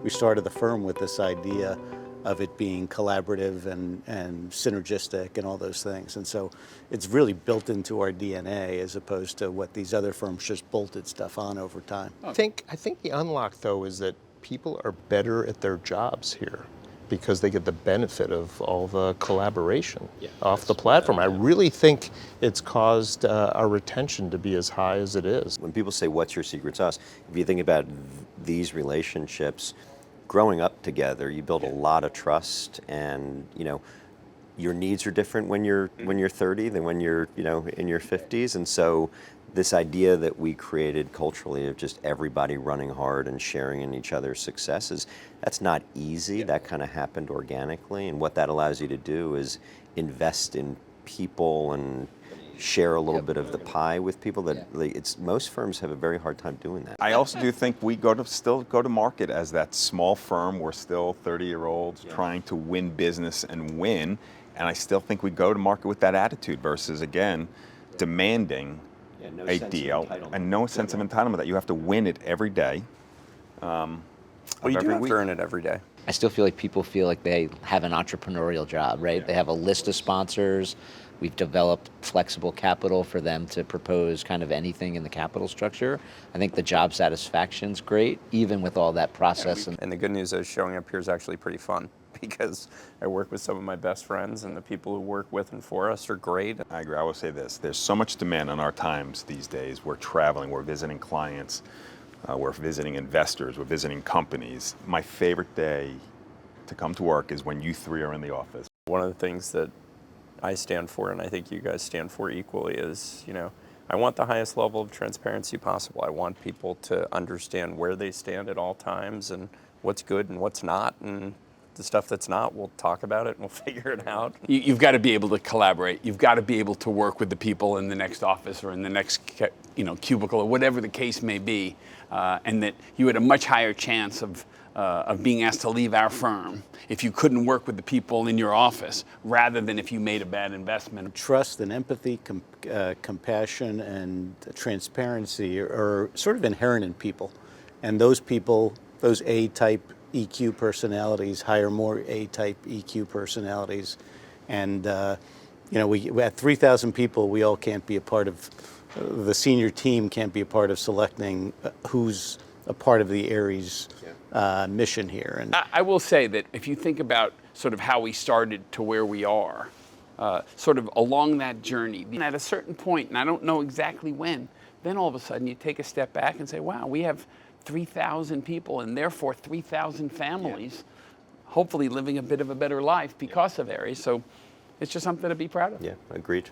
we started the firm with this idea of it being collaborative and synergistic and all those things. And so it's really built into our DNA as opposed to what these other firms just bolted stuff on over time. I think the unlock, though, is that people are better at their jobs here because they get the benefit of all the collaboration off the platform. I really think it's caused our retention to be as high as it is. When people say, what's your secret sauce? If you think about these relationships, growing up together, you build a lot of trust, and your needs are different when you're 30 than when you're in your 50s, and so this idea that we created culturally of just everybody running hard and sharing in each other's successes, that's not easy. That kind of happened organically, and what that allows you to do is invest in people and share a little bit of the pie with people that most firms have a very hard time doing that. I also do think we still go to market as that small firm. We're still 30-year-olds trying to win business and win, and I still think we go to market with that attitude versus, again, demanding a deal and no sense of entitlement that you have to win it every day. Well, you do have to earn it every day. I still feel like people feel like they have an entrepreneurial job, right? Yeah. They have a list of sponsors. We've developed flexible capital for them to propose kind of anything in the capital structure. I think the job satisfaction's great, even with all that process. And the good news is showing up here is actually pretty fun because I work with some of my best friends, and the people who work with and for us are great. I agree. I will say this. There's so much demand on our times these days. We're traveling, we're visiting clients, we're visiting investors, we're visiting companies. My favorite day to come to work is when you three are in the office. One of the things that I stand for, and I think you guys stand for equally, is, I want the highest level of transparency possible. I want people to understand where they stand at all times and what's good and what's not, and the stuff that's not, we'll talk about it and we'll figure it out. You've got to be able to collaborate. You've got to be able to work with the people in the next office or in the next cubicle or whatever the case may be, and that you had a much higher chance of being asked to leave our firm if you couldn't work with the people in your office rather than if you made a bad investment. Trust and empathy, compassion and transparency are sort of inherent in people. And those people, those A-type EQ personalities hire more A-type EQ personalities. And we at 3,000 people, we all can't be a part of, the senior team can't be a part of selecting who's a part of the Aries mission here. And I will say that if you think about sort of how we started to where we are, sort of along that journey, and at a certain point, and I don't know exactly when, then all of a sudden you take a step back and say, wow, we have 3,000 people and therefore 3,000 families hopefully living a bit of a better life because of Aries. So it's just something to be proud of. Yeah, agreed.